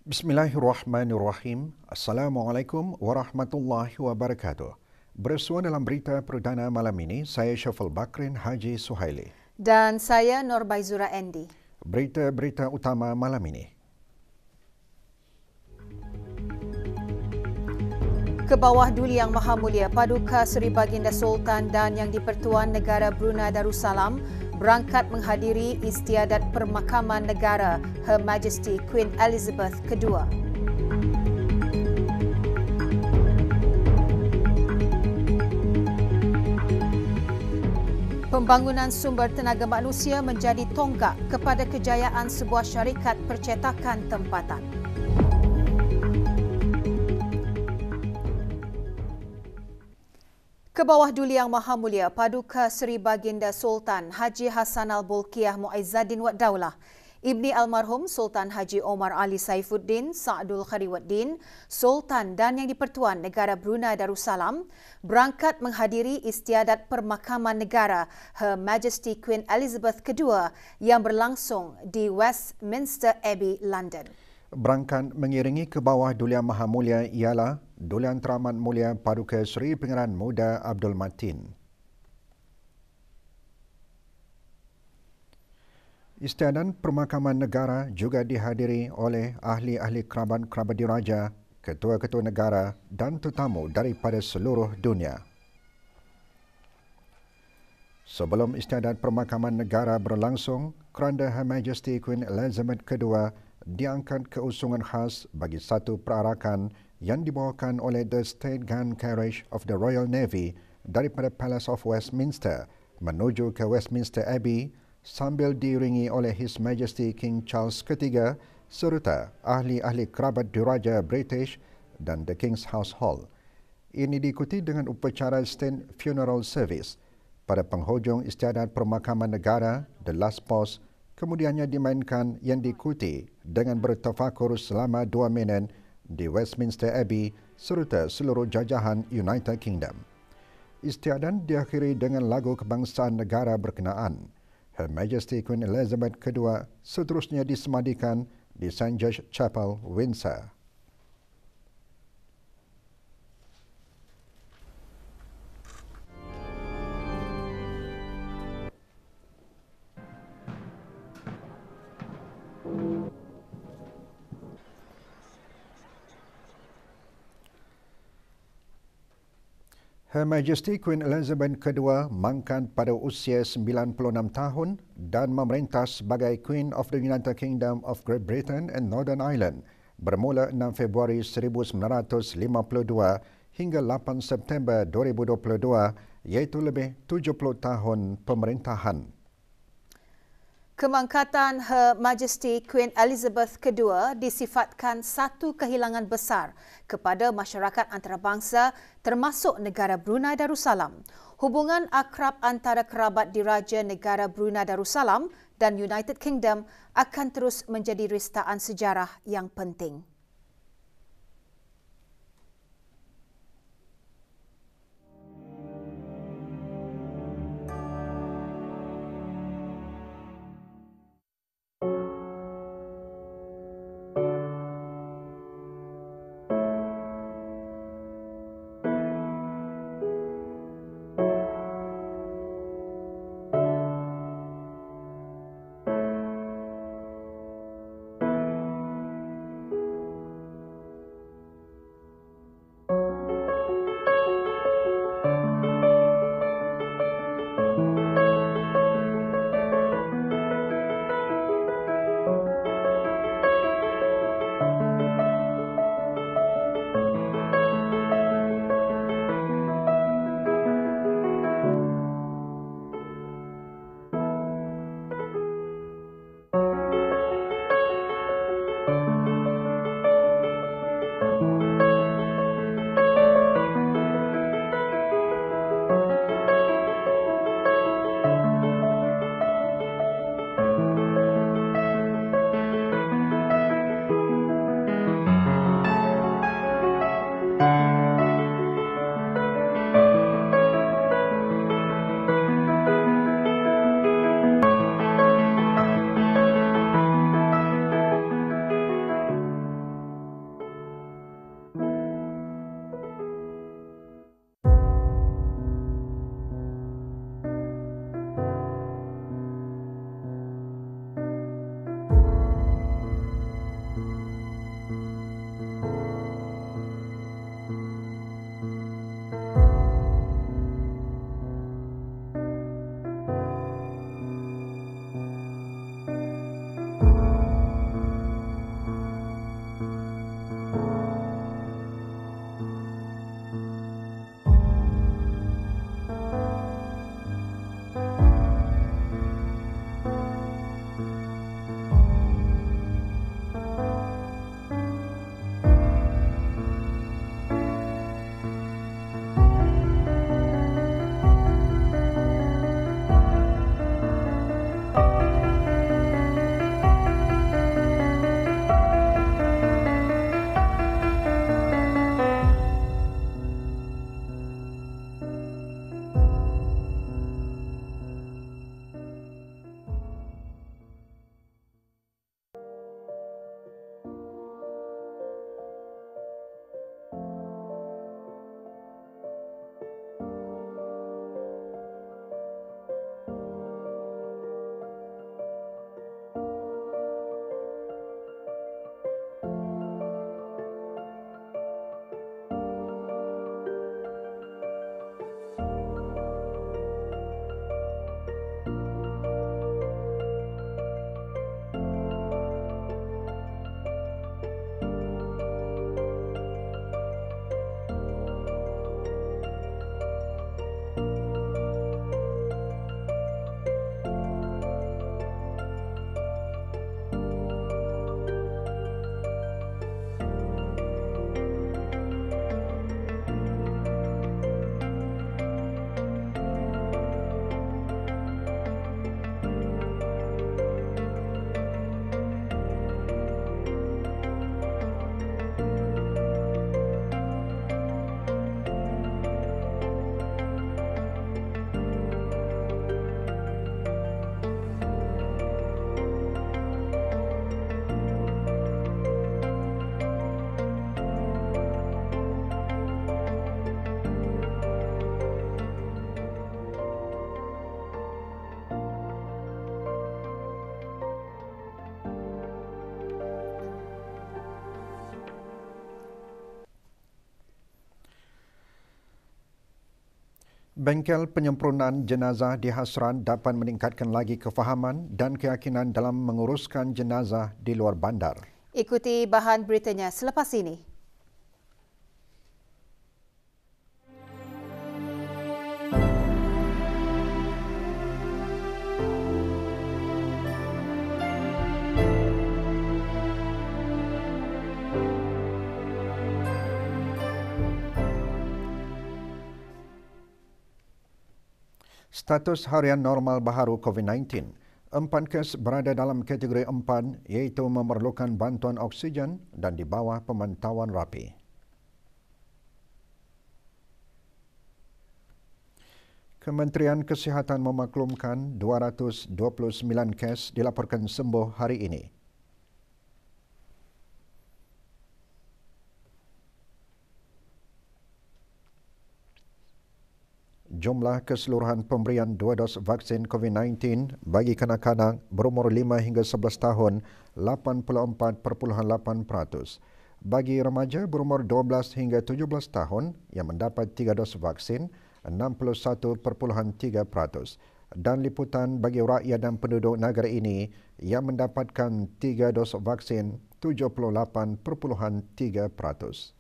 Bismillahirrahmanirrahim. Assalamualaikum warahmatullahi wabarakatuh. Bersua dalam berita perdana malam ini, saya Syafal Bakrin Haji Suhaili. Dan saya Norbaizura Andy. Berita-berita utama malam ini. Ke bawah Duli Yang Maha Mulia Paduka Seri Baginda Sultan dan Yang di-Pertuan Negara Brunei Darussalam berangkat menghadiri istiadat Permakaman Negara Her Majesty Queen Elizabeth II. Pembangunan sumber tenaga manusia menjadi tonggak kepada kejayaan sebuah syarikat percetakan tempatan. Ke bawah Duli Yang Maha Mulia Paduka Seri Baginda Sultan Haji Hassan Al-Bolkiah Muizzaddin Wad Daulah, Ibni Almarhum Sultan Haji Omar Ali Saifuddin Sa'adul Khariwaddin, Sultan dan Yang di-Pertuan Negara Brunei Darussalam berangkat menghadiri istiadat Permakaman Negara Her Majesty Queen Elizabeth II yang berlangsung di Westminster Abbey, London. Berangkat mengiringi ke bawah Duli Yang Maha Mulia ialah Duli Yang Teramat Mulia Paduka Seri Pangeran Muda Abdul Matin. Istiadat Permakaman Negara juga dihadiri oleh ahli-ahli kerabat-kerabat diraja, ketua-ketua negara dan tetamu daripada seluruh dunia. Sebelum istiadat Permakaman Negara berlangsung, Keranda Her Majesty Queen Elizabeth II diangkat keusungan khas bagi satu perarakan yang dibawakan oleh The State Gun Carriage of the Royal Navy daripada Palace of Westminster menuju ke Westminster Abbey sambil diiringi oleh His Majesty King Charles III serta ahli-ahli kerabat diraja British dan The King's Household. Ini diikuti dengan upacara State Funeral Service. Pada penghujung istiadat Permakaman Negara, The Last Pause, kemudiannya dimainkan yang diikuti dengan bertafakur selama 2 minit di Westminster Abbey serta seluruh jajahan United Kingdom. Istiadat diakhiri dengan lagu kebangsaan negara berkenaan. Her Majesty Queen Elizabeth II seterusnya disemadikan di St. George Chapel, Windsor. Her Majesty Queen Elizabeth II mangkat pada usia 96 tahun dan memerintah sebagai Queen of the United Kingdom of Great Britain and Northern Ireland bermula 6 Februari 1952 hingga 8 September 2022, iaitu lebih 70 tahun pemerintahan. Kemangkatan Her Majesty Queen Elizabeth II disifatkan satu kehilangan besar kepada masyarakat antarabangsa termasuk negara Brunei Darussalam. Hubungan akrab antara kerabat diraja negara Brunei Darussalam dan United Kingdom akan terus menjadi ristaan sejarah yang penting. Bengkel penyempurnaan jenazah di Hasran dapat meningkatkan lagi kefahaman dan keyakinan dalam menguruskan jenazah di luar bandar. Ikuti bahan beritanya selepas ini. Status harian normal baharu COVID-19. 4 kes berada dalam kategori 4 iaitu memerlukan bantuan oksigen dan di bawah pemantauan rapi. Kementerian Kesihatan memaklumkan 229 kes dilaporkan sembuh hari ini. Jumlah keseluruhan pemberian 2 dos vaksin COVID-19 bagi kanak-kanak berumur 5 hingga 11 tahun 84.8%. Bagi remaja berumur 12 hingga 17 tahun yang mendapat 3 dos vaksin 61.3%. Dan liputan bagi rakyat dan penduduk negara ini yang mendapatkan 3 dos vaksin 78.3%.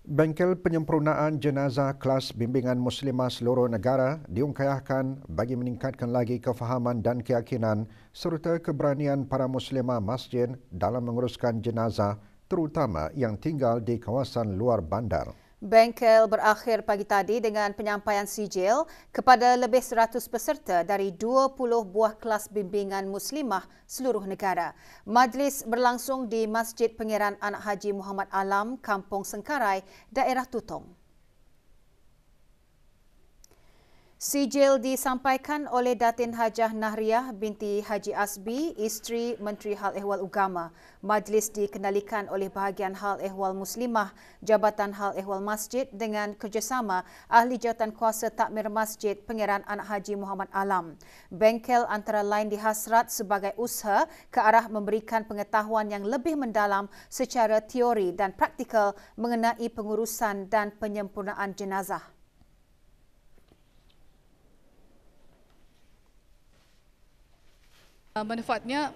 Bengkel penyempurnaan jenazah kelas bimbingan muslimah seluruh negara diungkayahkan bagi meningkatkan lagi kefahaman dan keyakinan serta keberanian para muslimah masjid dalam menguruskan jenazah terutama yang tinggal di kawasan luar bandar. Bengkel berakhir pagi tadi dengan penyampaian sijil kepada lebih 100 peserta dari 20 buah kelas bimbingan muslimah seluruh negara. Majlis berlangsung di Masjid Pengiran Anak Haji Muhammad Alam, Kampung Sengkarai, daerah Tutong. Sijil disampaikan oleh Datin Hajah Nahriah binti Haji Asbi, isteri Menteri Hal Ehwal Ugama. Majlis dikenalikan oleh Bahagian Hal Ehwal Muslimah, Jabatan Hal Ehwal Masjid dengan kerjasama Ahli Jawatan Kuasa Takmir Masjid Pengiran Anak Haji Muhammad Alam. Bengkel antara lain dihasrat sebagai usaha ke arah memberikan pengetahuan yang lebih mendalam secara teori dan praktikal mengenai pengurusan dan penyempurnaan jenazah. Manfaatnya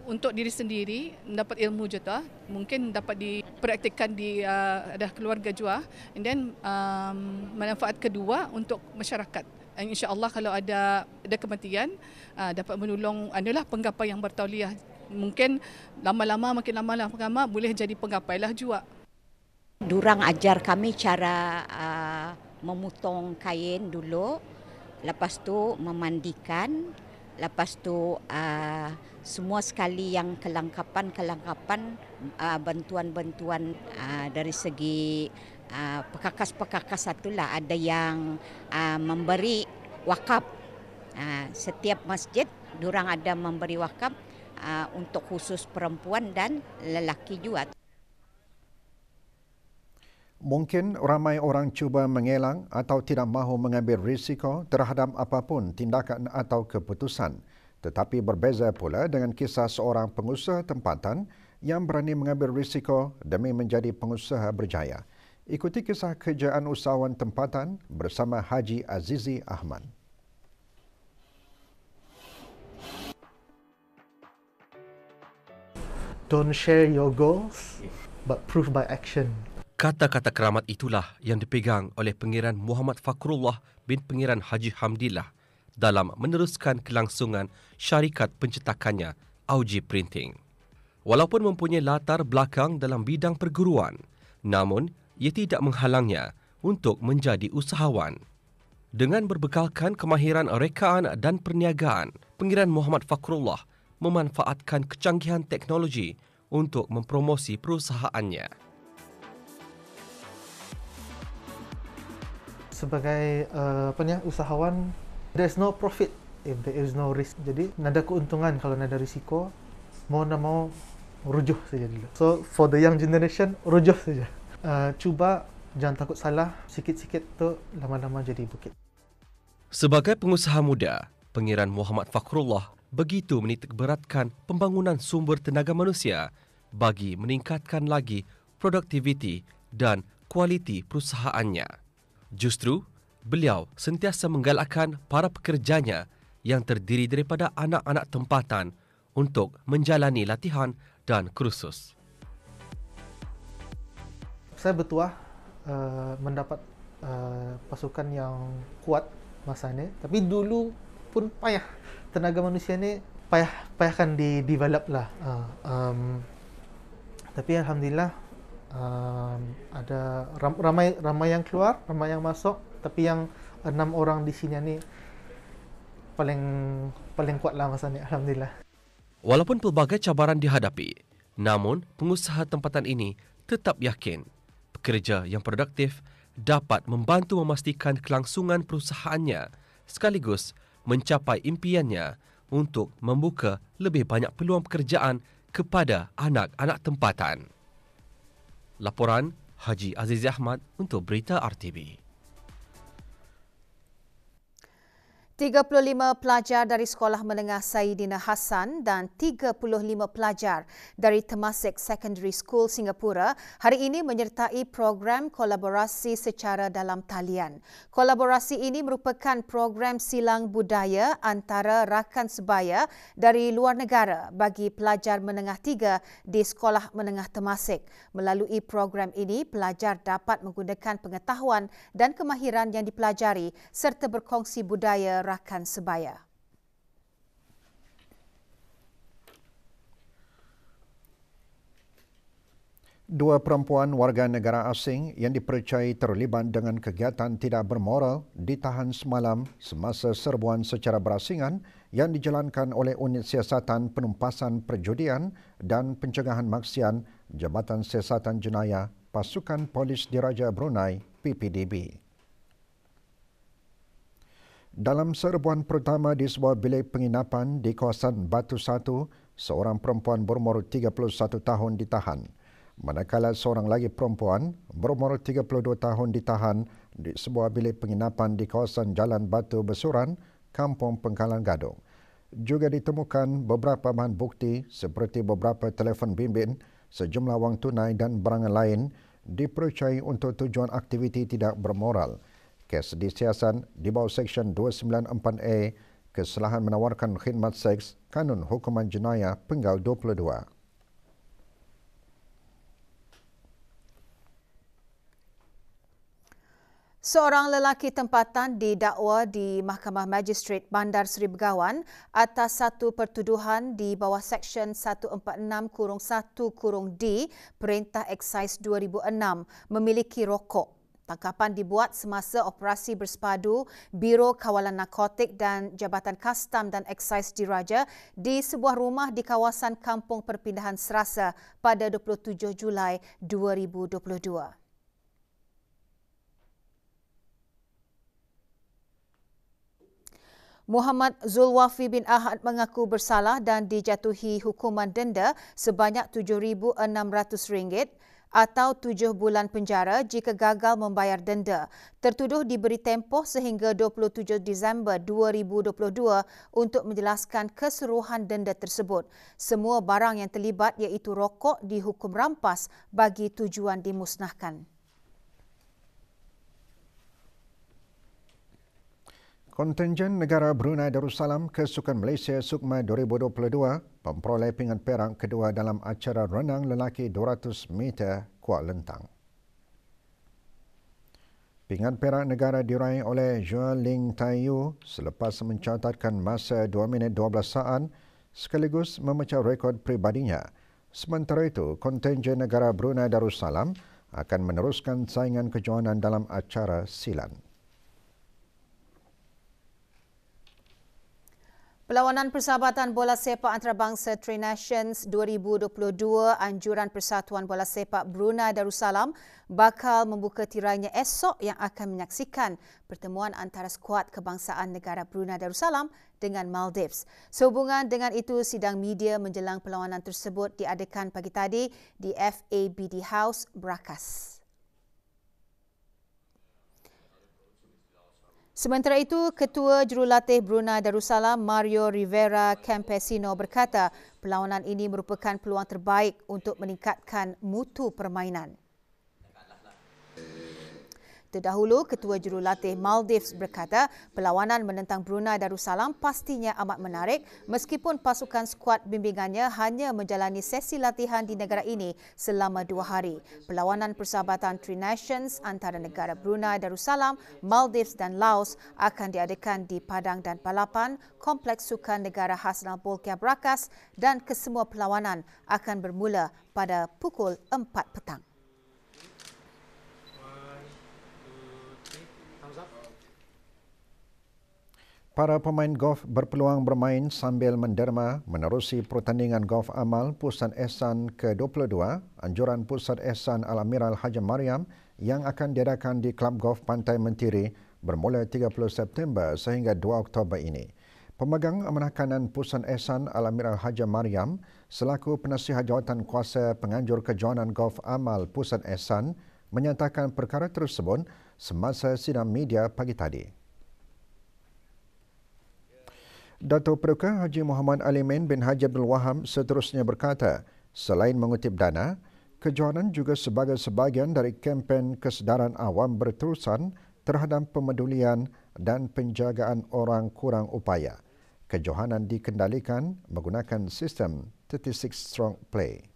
untuk diri sendiri, mendapat ilmu juga, mungkin dapat dipraktikkan di keluarga juga, and then manfaat kedua untuk masyarakat. InsyaAllah kalau ada kematian dapat menolong adalah penggapai yang bertauliah. Mungkin makin lama boleh jadi penggapailah juga. Durang ajar kami cara memotong kain dulu, lepas tu memandikan. Lepas tu semua sekali yang kelengkapan bantuan-bantuan dari segi pekakas satulah, ada yang memberi wakaf. Setiap masjid durang ada memberi wakaf untuk khusus perempuan dan lelaki juga. Mungkin ramai orang cuba mengelak atau tidak mahu mengambil risiko terhadap apapun tindakan atau keputusan. Tetapi berbeza pula dengan kisah seorang pengusaha tempatan yang berani mengambil risiko demi menjadi pengusaha berjaya. Ikuti kisah kejayaan usahawan tempatan bersama Haji Azizi Ahmad. Don't share your goals, but prove by action. Kata-kata keramat itulah yang dipegang oleh Pengiran Muhammad Fakrullah bin Pengiran Haji Hamdillah dalam meneruskan kelangsungan syarikat pencetakannya, Auji Printing. Walaupun mempunyai latar belakang dalam bidang perguruan, namun ia tidak menghalangnya untuk menjadi usahawan. Dengan berbekalkan kemahiran rekaan dan perniagaan, Pengiran Muhammad Fakrullah memanfaatkan kecanggihan teknologi untuk mempromosi perusahaannya. Sebagai usahawan, there's no profit if there is no risk. Jadi, nada keuntungan kalau nada risiko, mau rujuh saja dulu. So, for the young generation, rujuh saja. Cuba, jangan takut salah, sikit-sikit tu lama-lama jadi bukit. Sebagai pengusaha muda, Pengiran Muhammad Fakrullah begitu menitikberatkan pembangunan sumber tenaga manusia bagi meningkatkan lagi produktiviti dan kualiti perusahaannya. Justru, beliau sentiasa menggalakkan para pekerjanya yang terdiri daripada anak-anak tempatan untuk menjalani latihan dan kursus. Saya bertuah mendapat pasukan yang kuat masa ni, tapi dulu pun payah. Tenaga manusia ni payahkan di-develop lah. Tapi alhamdulillah ada ramai yang keluar, ramai yang masuk, tapi yang 6 orang di sini ni paling kuat lah masa ni, alhamdulillah. Walaupun pelbagai cabaran dihadapi, namun pengusaha tempatan ini tetap yakin pekerja yang produktif dapat membantu memastikan kelangsungan perusahaannya sekaligus mencapai impiannya untuk membuka lebih banyak peluang pekerjaan kepada anak-anak tempatan. Laporan Haji Aziz Ahmad untuk Berita RTB. 35 pelajar dari Sekolah Menengah Saidina Hassan dan 35 pelajar dari Temasek Secondary School Singapura hari ini menyertai program kolaborasi secara dalam talian. Kolaborasi ini merupakan program silang budaya antara rakan sebaya dari luar negara bagi pelajar menengah 3 di Sekolah Menengah Temasek. Melalui program ini, pelajar dapat menggunakan pengetahuan dan kemahiran yang dipelajari serta berkongsi budaya rakan sebaya. Dua perempuan warga negara asing yang dipercayai terlibat dengan kegiatan tidak bermoral ditahan semalam semasa serbuan secara berasingan yang dijalankan oleh Unit Siasatan Penumpasan Perjudian dan Pencegahan Maksiat Jabatan Siasatan Jenayah Pasukan Polis Diraja Brunei PPDB. Dalam serbuan pertama di sebuah bilik penginapan di kawasan Batu Satu, seorang perempuan berumur 31 tahun ditahan. Manakala seorang lagi perempuan berumur 32 tahun ditahan di sebuah bilik penginapan di kawasan Jalan Batu Besuran, Kampung Pengkalan Gadong. Juga ditemukan beberapa bahan bukti seperti beberapa telefon bimbit, sejumlah wang tunai dan barangan lain dipercayai untuk tujuan aktiviti tidak bermoral. Kes disiasat di bawah Seksyen 294A Kesalahan Menawarkan Khidmat Seks Kanun Hukuman Jenayah Penggal 22. Seorang lelaki tempatan didakwa di Mahkamah Magistrate Bandar Seri Begawan atas satu pertuduhan di bawah Seksyen 146-1-D Perintah Eksais 2006 memiliki rokok. Tangkapan dibuat semasa operasi bersepadu Biro Kawalan Narkotik dan Jabatan Kastam dan Eksais Diraja di sebuah rumah di kawasan Kampung Perpindahan Serasa pada 27 Julai 2022. Muhammad Zulwafi bin Ahad mengaku bersalah dan dijatuhi hukuman denda sebanyak RM7,600 atau 7 bulan penjara jika gagal membayar denda. Tertuduh diberi tempoh sehingga 27 Disember 2022 untuk menjelaskan keseluruhan denda tersebut. Semua barang yang terlibat iaitu rokok dihukum rampas bagi tujuan dimusnahkan. Kontingen negara Brunei Darussalam ke Sukan Malaysia Sukma 2022 memperoleh pingat perak kedua dalam acara renang lelaki 200 meter kuat lentang. Pingat perak negara diraih oleh Zhuan Ling Taiyu selepas mencatatkan masa 2 minit 12 saat sekaligus memecah rekod pribadinya. Sementara itu, kontingen negara Brunei Darussalam akan meneruskan saingan kejohanan dalam acara silat. Perlawanan Persahabatan Bola Sepak Antarabangsa Tri Nations 2022 Anjuran Persatuan Bola Sepak Brunei Darussalam bakal membuka tirainya esok yang akan menyaksikan pertemuan antara skuad kebangsaan negara Brunei Darussalam dengan Maldives. Sehubungan dengan itu, sidang media menjelang perlawanan tersebut diadakan pagi tadi di FABD House, Brakas. Sementara itu, Ketua Jurulatih Brunei Darussalam Mario Rivera Campesino berkata perlawanan ini merupakan peluang terbaik untuk meningkatkan mutu permainan. Terdahulu, Ketua Jurulatih Maldives berkata perlawanan menentang Brunei Darussalam pastinya amat menarik meskipun pasukan skuad bimbingannya hanya menjalani sesi latihan di negara ini selama 2 hari. Perlawanan persahabatan Tri Nations antara negara Brunei Darussalam, Maldives dan Laos akan diadakan di Padang dan Balapan, Kompleks Sukan Negara Hassanal Bolkiah Berakas dan kesemua perlawanan akan bermula pada pukul 4 petang. Para pemain golf berpeluang bermain sambil menderma menerusi pertandingan golf amal Pusat Ehsan ke-22 anjuran Pusat Ehsan Al-Amiral Haji Mariam yang akan diadakan di Klub Golf Pantai Mentiri bermula 30 September sehingga 2 Oktober ini. Pemegang amanah kanan Pusat Ehsan Al-Amiral Haji Mariam selaku penasihat jawatan kuasa penganjur kejohanan golf amal Pusat Ehsan menyatakan perkara tersebut semasa sidang media pagi tadi. Datuk Peruka Haji Muhammad Alimin bin Haji Abdul Wahab seterusnya berkata, selain mengutip dana, kejohanan juga sebagai sebahagian dari kempen kesedaran awam berterusan terhadap pemedulian dan penjagaan orang kurang upaya. Kejohanan dikendalikan menggunakan sistem 36 strong play.